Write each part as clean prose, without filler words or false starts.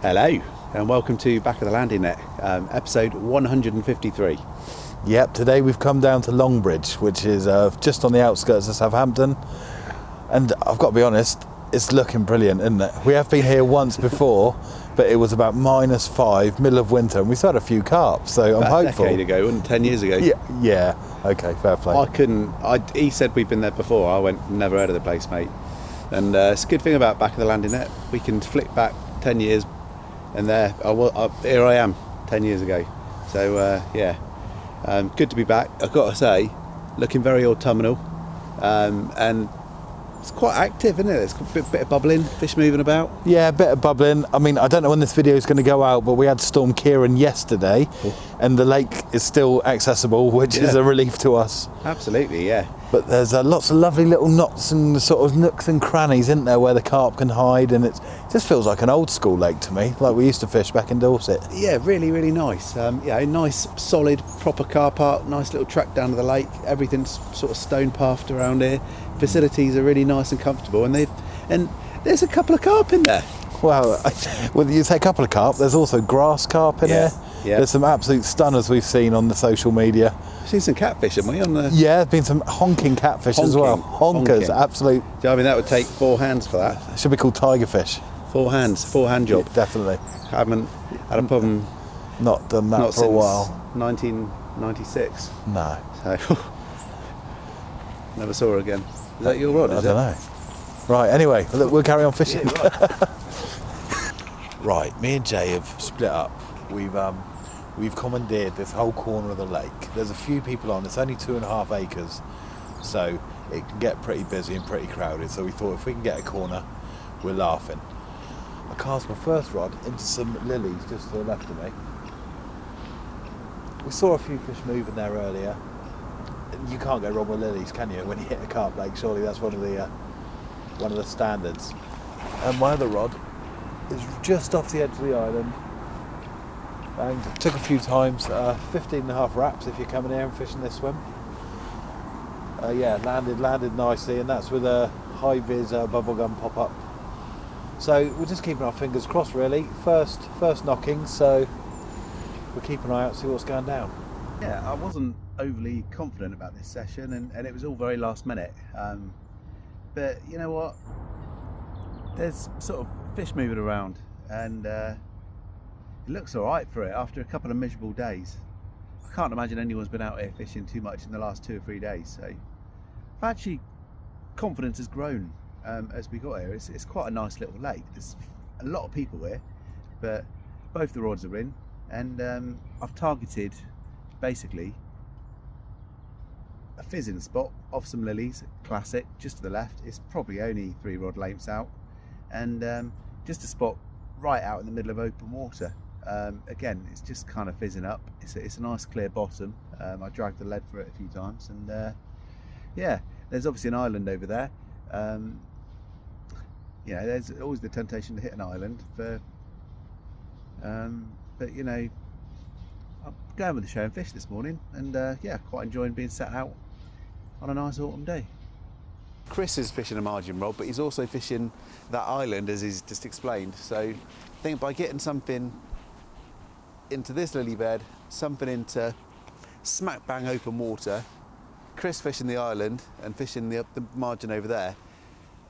Hello and welcome to Back of the Landing Net, episode 153. Yep, today we've come down to Longbridge, which is just on the outskirts of Southampton, and I've got to be honest, it's looking brilliant, isn't it? We have been here once before, but it was about -5, middle of winter, and we saw a few carp, so I'm hopeful. A decade ago, wasn't it? 10 years ago. Yeah, okay, fair play. He said we've been there before. I went, never heard of the place, mate. And it's a good thing about Back of the Landing Net. We can flick back 10 years, and here I am 10 years ago. So good to be back. I've got to say, looking very autumnal, and it's quite active, isn't it? It's a bit of bubbling, fish moving about. Yeah, a bit of bubbling. I mean, I don't know when this video is going to go out, but we had Storm Kieran yesterday, and the lake is still accessible, which is a relief to us. Absolutely, yeah. But there's lots of lovely little knots and sort of nooks and crannies, isn't there, where the carp can hide, and it just feels like an old school lake to me, like we used to fish back in Dorset. Yeah, really, really nice. A nice, solid, proper car park, nice little track down to the lake. Everything's sort of stone pathed around here. Facilities are really nice and comfortable, and there's a couple of carp in there. Well, when you say a couple of carp, there's also grass carp in here. Yeah. There's some absolute stunners we've seen on the social media. I've seen some catfish, haven't we? Yeah, there's been some honking catfish as well. Honkers, absolute. I mean, that would take 4 hands for that. It should be called tiger fish. 4 hands, 4-hand job. Yeah, definitely. Haven't had a problem. Not done that for a while. 1996. No. So, never saw her again. Is that your rod? I don't know. Right, anyway, we'll carry on fishing. Yeah, Right, me and Jay have split up. We've commandeered this whole corner of the lake. There's a few people on. It's only 2.5 acres, so it can get pretty busy and pretty crowded. So we thought if we can get a corner, we're laughing. I cast my first rod into some lilies just to the left of me. We saw a few fish moving there earlier. You can't go wrong with lilies, can you? When you hit a carp lake, surely that's one of the standards. And my other rod is just off the edge of the island. And took a few times, 15.5 wraps if you're coming here and fishing this swim. Landed nicely, and that's with a high vis bubblegum pop up. So we're just keeping our fingers crossed, really. First knocking, so we'll keep an eye out, see what's going down. Yeah, I wasn't overly confident about this session, and it was all very last minute. But you know what? There's sort of fish moving around, and it looks all right for it after a couple of miserable days. I can't imagine anyone's been out here fishing too much in the last 2 or 3 days. So, actually, confidence has grown as we got here. It's quite a nice little lake. There's a lot of people here, but both the rods are in, and I've targeted basically a fizzing spot off some lilies, classic, just to the left. It's probably only 3 rod lengths out, and just a spot right out in the middle of open water. Again, it's just kind of fizzing up. It's a nice clear bottom. I dragged the lead for it a few times, and there's obviously an island over there. There's always the temptation to hit an island, but I'm going with the show and fish this morning, and quite enjoying being sat out on a nice autumn day. Chris is fishing a margin rod, but he's also fishing that island, as he's just explained. So I think by getting something into this lily bed, something into smack bang open water, Chris fishing the island and fishing the margin over there,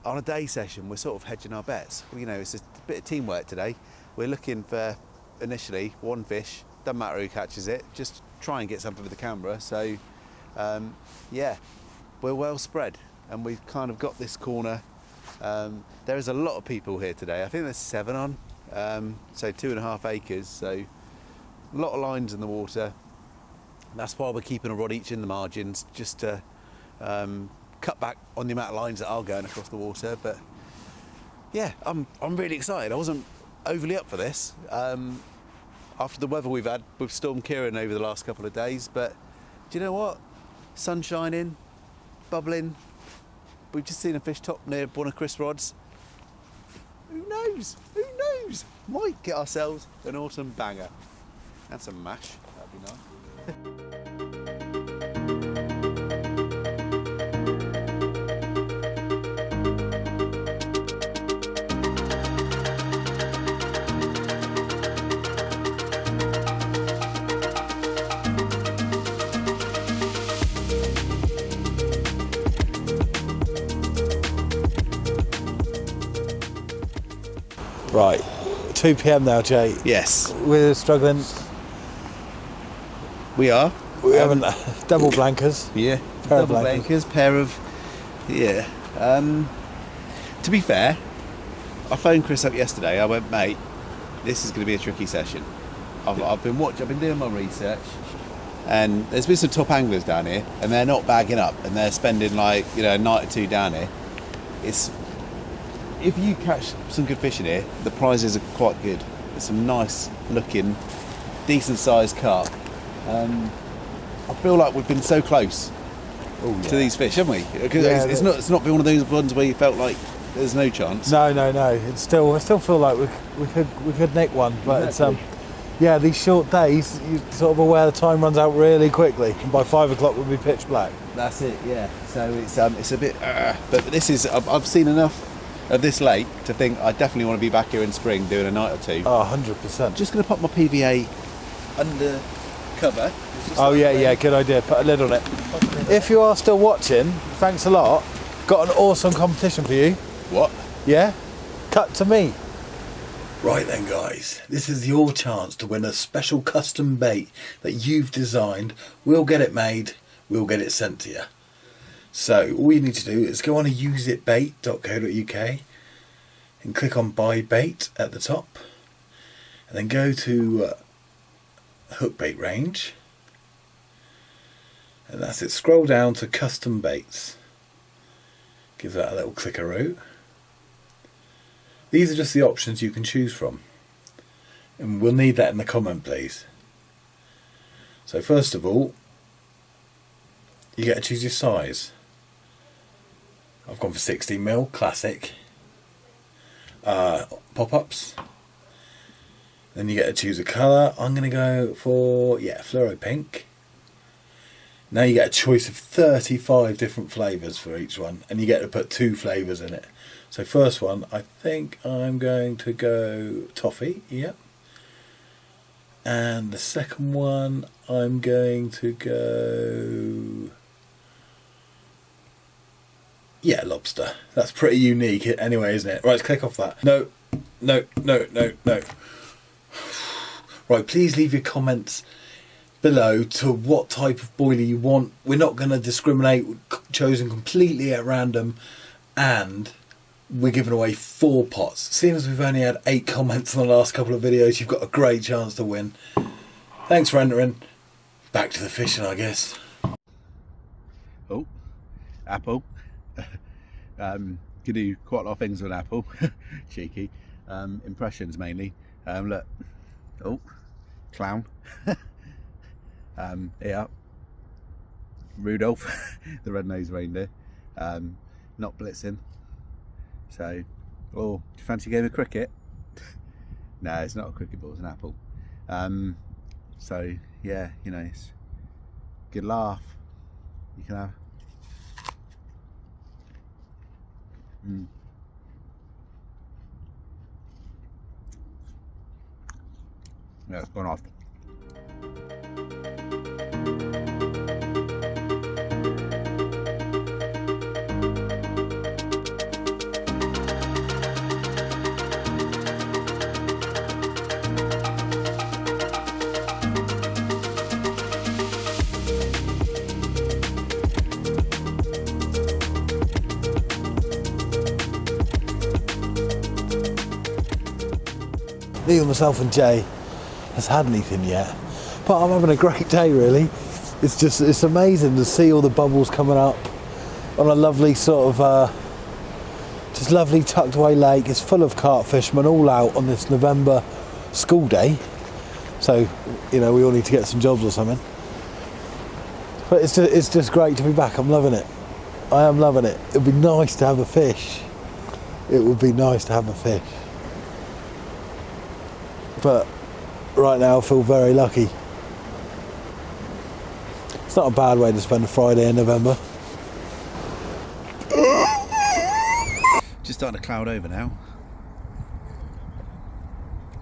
on a day session we're sort of hedging our bets. It's a bit of teamwork today. We're looking for initially 1 fish, doesn't matter who catches it, just try and get something with the camera. So we're well spread, and we've kind of got this corner. There is a lot of people here today. I think there's 7 on, so 2.5 acres, so a lot of lines in the water. That's why we're keeping a rod each in the margins, just to cut back on the amount of lines that are going across the water. But yeah, I'm really excited. I wasn't overly up for this after the weather we've had with Storm Kieran over the last couple of days, but do you know what? Sun shining, bubbling. We've just seen a fish top near one of Chris' rods. Who knows? Might get ourselves an autumn banger and some mash. That'd be nice. Right, 2 p.m. now, Jay. Yes, We're struggling. we are. We haven't double blankers. Yeah, Pair of double blankers. pair of, yeah. To be fair, I phoned Chris up yesterday. I went, mate, this is going to be a tricky session. I've been doing my research, and there's been some top anglers down here, and they're not bagging up, and they're spending like a night or two down here. If you catch some good fish in here, the prizes are quite good. There's some nice looking, decent sized carp. I feel like we've been so close to these fish, haven't we? Because it's not been one of those ones where you felt like there's no chance. No. It's still. I still feel like we could nick one, but Exactly. it's these short days. You sort of aware the time runs out really quickly, and by 5 o'clock we'll be pitch black. That's it, yeah. So it's a bit, but this is I've seen enough of this lake to think I definitely want to be back here in spring doing a night or two. Oh, 100%. Just going to pop my PVA under cover. Oh yeah, good idea. Put a lid on it. If you are still watching, thanks a lot. Got an awesome competition for you. What? Yeah? Cut to me. Right then guys, this is your chance to win a special custom bait that you've designed. We'll get it made, we'll get it sent to you. So all you need to do is go on to useitbait.co.uk and click on buy bait at the top, and then go to hook bait range, and that's it. Scroll down to custom baits, give that a little clickaroo. These are just the options you can choose from, and we'll need that in the comment please. So first of all, you get to choose your size. I've gone for 16mm classic pop-ups. Then you get to choose a colour. I'm going to go for fluoro pink. Now you get a choice of 35 different flavours for each one, and you get to put 2 flavours in it. So first one, I think I'm going to go toffee, yep. And the second one, I'm going to go, lobster. That's pretty unique anyway, isn't it? Right, let's click off that. No. Right, please leave your comments below to what type of boiler you want. We're not going to discriminate, we're chosen completely at random, and we're giving away 4 pots. Seeing as we've only had 8 comments in the last couple of videos, you've got a great chance to win. Thanks for entering. Back to the fishing, I guess. Oh, apple. Can do quite a lot of things with an apple. Cheeky. Impressions mainly. Look. Oh, clown. Yeah. Rudolph, the red-nosed reindeer. Not blitzing. So, do you fancy a game of cricket? No, it's not a cricket ball, it's an apple. So, yeah, it's a good laugh. You can have. Yeah, it's gone off. Neither myself and Jay has had anything yet, but I'm having a great day really. It's amazing to see all the bubbles coming up on a lovely sort of just lovely tucked away lake. It's full of carp fishermen all out on this November school day, so we all need to get some jobs or something, but it's just great to be back. I'm loving it. I am loving it. It'd be nice to have a fish. It would be nice to have a fish. But right now I feel very lucky. It's not a bad way to spend a Friday in November. Just starting to cloud over now.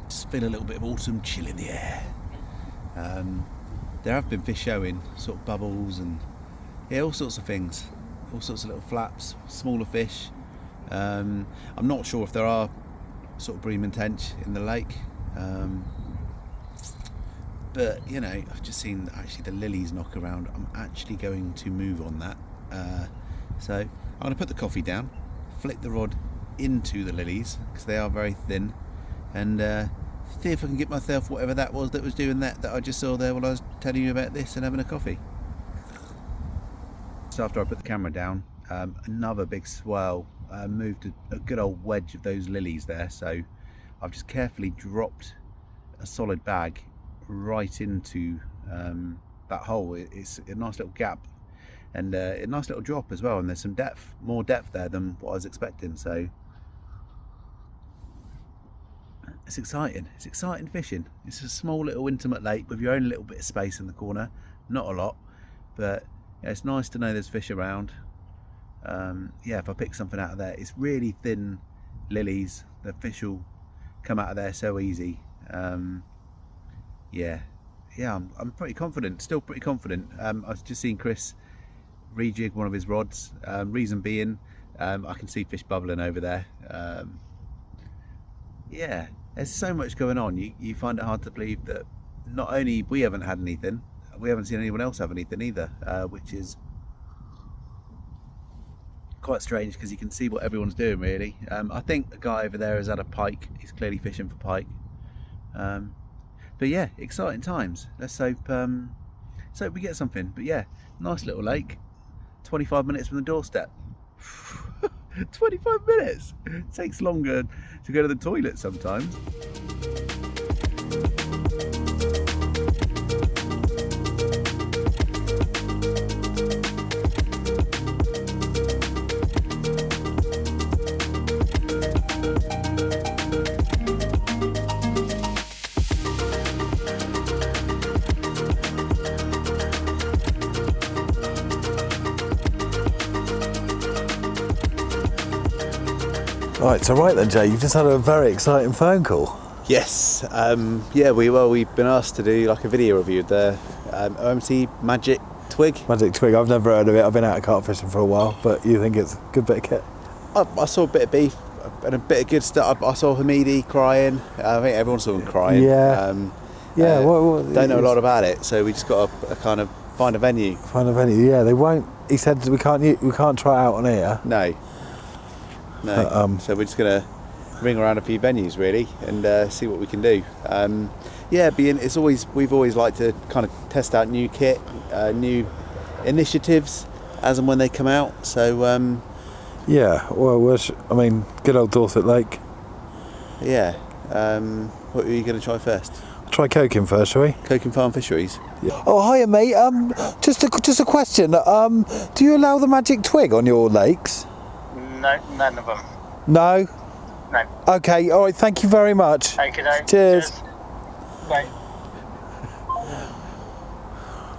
Just feel a little bit of autumn chill in the air. There have been fish showing, sort of bubbles and all sorts of things. All sorts of little flaps, smaller fish. I'm not sure if there are sort of bream and tench in the lake. But you know, I've just seen actually the lilies knock around. I'm actually going to move on that. So I'm going to put the coffee down, flick the rod into the lilies because they are very thin, and see if I can get myself whatever that was doing that I just saw there while I was telling you about this and having a coffee. So after I put the camera down, another big swell moved a good old wedge of those lilies there. So I've just carefully dropped a solid bag right into that hole. It's a nice little gap and a nice little drop as well, and there's some depth, more depth there than what I was expecting. So it's exciting fishing. It's a small little intimate lake with your own little bit of space in the corner, not a lot, but yeah, it's nice to know there's fish around. Yeah, if I pick something out of there, it's really thin lilies, the fish will come out of there so easy. Yeah, I'm pretty confident, still pretty confident. I've just seen Chris rejig one of his rods, reason being I can see fish bubbling over there. Yeah, there's so much going on, you find it hard to believe that not only we haven't had anything, we haven't seen anyone else have anything either, which is quite strange because you can see what everyone's doing really. I think the guy over there has had a pike, he's clearly fishing for pike. But yeah, exciting times. Let's hope we get something. But yeah, nice little lake, 25 minutes from the doorstep. 25 minutes! It takes longer to go to the toilet sometimes. Right, so right then, Jay, you've just had a very exciting phone call. Yes, yeah, we've been asked to do like a video review of the Romsey Magic Twig. Magic Twig, I've never heard of it. I've been out of carp fishing for a while, but you think it's a good bit of kit? I saw a bit of beef and a bit of good stuff. I saw Hamidi crying. I think everyone saw him crying. Yeah. Yeah. Don't know a lot about it, so we just got to kind of find a venue. Yeah, they won't. He said we can't try it out on here. No. So we're just gonna ring around a few venues really and see what we can do. Yeah, we've always liked to kind of test out new kit, new initiatives as and when they come out. So yeah, well, I mean, good old Dorset Lake. Yeah. What are you going to try first? Try Coking first, shall we? Coking Farm Fisheries. Yeah. Oh, hiya, mate. Just a question. Do you allow the magic twig on your lakes? No, none of them. No? No. Okay, all right, thank you very much. Okay, no. Cheers. Bye.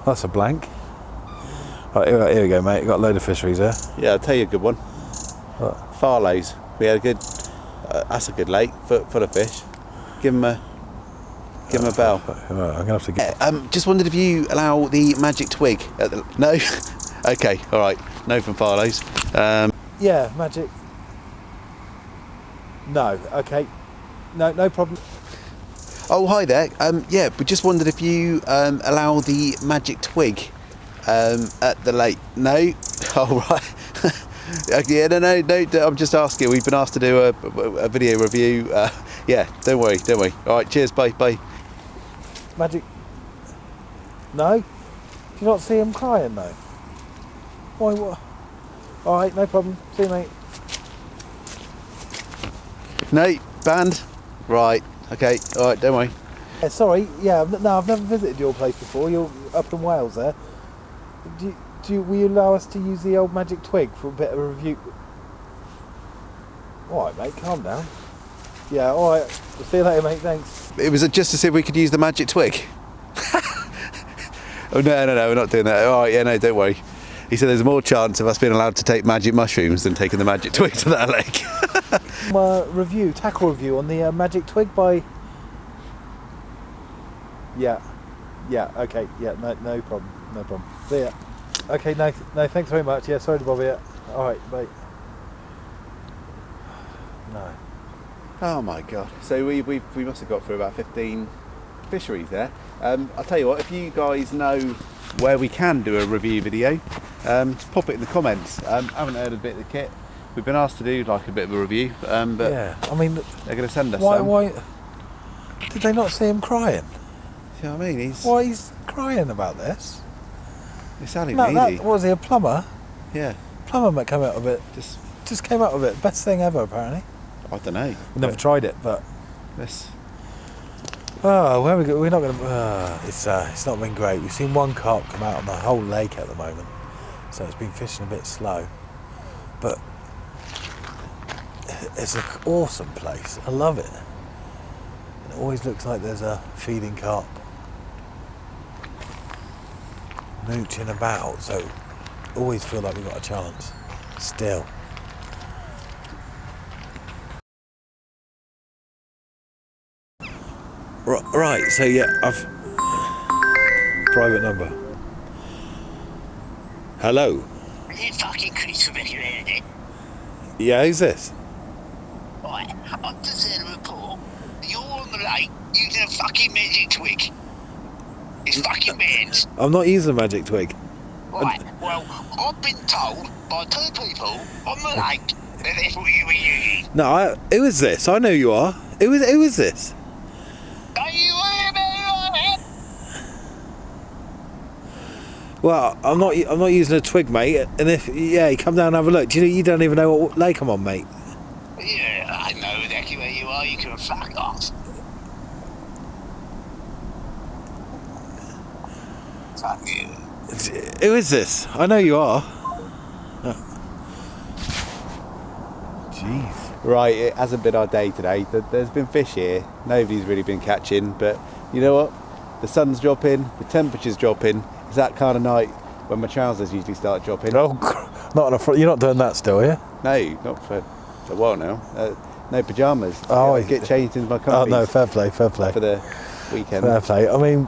That's a blank. Right, here we go, mate. Got a load of fisheries there. Yeah, I'll tell you a good one. What? Farlows. We had a good. That's a good lake full of fish. Give them a bell. I'm gonna have to get. Just wondered if you allow the magic twig. No. Okay. All right. No from Farlows. Yeah, magic. No. Okay. No problem. Oh, hi there. Yeah, we just wondered if you allow the magic twig at the lake. No. Oh, right. Yeah, no. I'm just asking. We've been asked to do a video review. Yeah, don't worry. All right, cheers. Bye. Magic. No. Do you not see him crying though? Why? What? All right, no problem. See you, mate. No, banned. Right. Okay. All right. Don't worry. Yeah, sorry. Yeah. No, I've never visited your place before. You're up in Wales, there. Will you allow us to use the old magic twig for a bit of a review? All right, mate. Calm down. Yeah. All right. See you later, mate. Thanks. It was just to see if we could use the magic twig. Oh no, we're not doing that. All right. Yeah. No, don't worry. He said there's more chance of us being allowed to take magic mushrooms than taking the magic twig to that lake. Tackle review on the magic twig by... Yeah, okay, yeah, no problem. See ya. Okay, no, thanks very much. Yeah, sorry to bother you. All right, bye. No. Oh my god. So we must have got through about 15 fisheries there. I'll tell you what, if you guys know where we can do a review video, just pop it in the comments. I haven't heard a bit of the kit. We've been asked to do like a bit of a review, but Yeah, I mean, they're going to send us why? some. Why did they not see him crying? You know what I mean? Why he's crying about this? It's sounding No, easy. that was he a plumber? Yeah, Plumber might come out of it. Just came out of it. Best thing ever, apparently. I don't know. We've never tried it, but Let's, oh, where we go? We're not going to. It's not been great. We've seen one carp come out on the whole lake at the moment, so it's been fishing a bit slow. But it's an awesome place. I love it. It always looks like there's a feeding carp mooching about, so always feel like we've got a chance. Still. Right, so yeah, I've... Private number. Hello? You fucking creature making it. Yeah, who's this? Right, I've just had a report. You're on the lake using a fucking magic twig. It's fucking banned. I'm not using a magic twig. Right, well, I've been told by 2 people on the lake that that's what you were using. No, who is this? I know who you are. Who is this? Don't you worry about it like that. Well, I'm not using a twig, mate. And if you come down and have a look. You don't even know what lake I'm on, mate. Yeah, I know exactly where you are. You can fuck off. Fuck you. Who is this? I know you are. Jeez. right, it hasn't been our day today. There's been fish here. Nobody's really been catching, but you know what? The sun's dropping, the temperature's dropping. It's that kind of night when my trousers usually start dropping. Oh, not on a front. You're not doing that still, are you? No, not for a while now. No pyjamas. Oh, I get changed into my Oh comfies no, fair play. for the weekend. Fair play. I mean,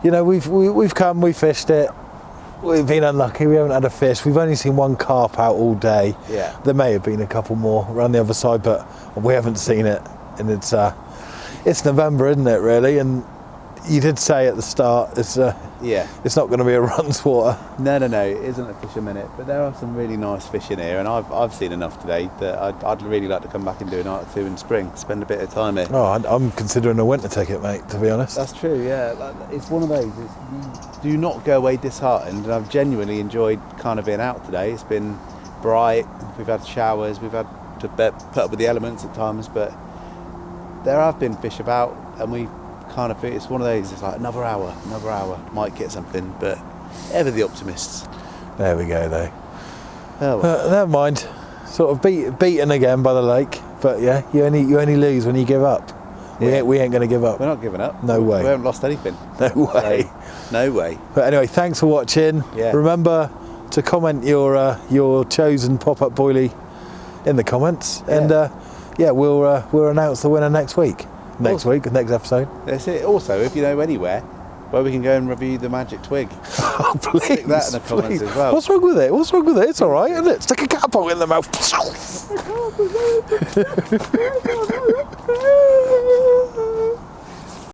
you know, we've come, we fished it. We've been unlucky. We haven't had a fish. We've only seen one carp out all day. Yeah. There may have been a couple more around the other side, but we haven't seen it. And it's November, isn't it? Really. And you did say at the start, it's not going to be a runs water. No, it isn't a fish a minute, but there are some really nice fish in here, and I've seen enough today that I'd really like to come back and do a night or two in spring, spend a bit of time here. Oh, I'm considering a winter ticket, mate, to be honest. That's true, yeah. It's one of those. You do not go away disheartened, and I've genuinely enjoyed kind of being out today. It's been bright. We've had showers. We've had to put up with the elements at times, but there have been fish about, and we kind of, it's one of those. It's like another hour, might get something, but ever the optimists. There we go, though. Oh, well. Never mind. Sort of beaten again by the lake, but yeah, you only lose when you give up. Yeah. We ain't going to give up. We're not giving up. No way. We haven't lost anything. No way. So, no way. But anyway, thanks for watching. Yeah. Remember to comment your chosen pop-up boilie in the comments, and we'll announce the winner next week. Next episode. That's it. Also, if you know anywhere where we can go and review the magic twig, Oh, please, stick that in the comments please. as well. What's wrong with it? It's all right, isn't it? Stick a catapult in the mouth.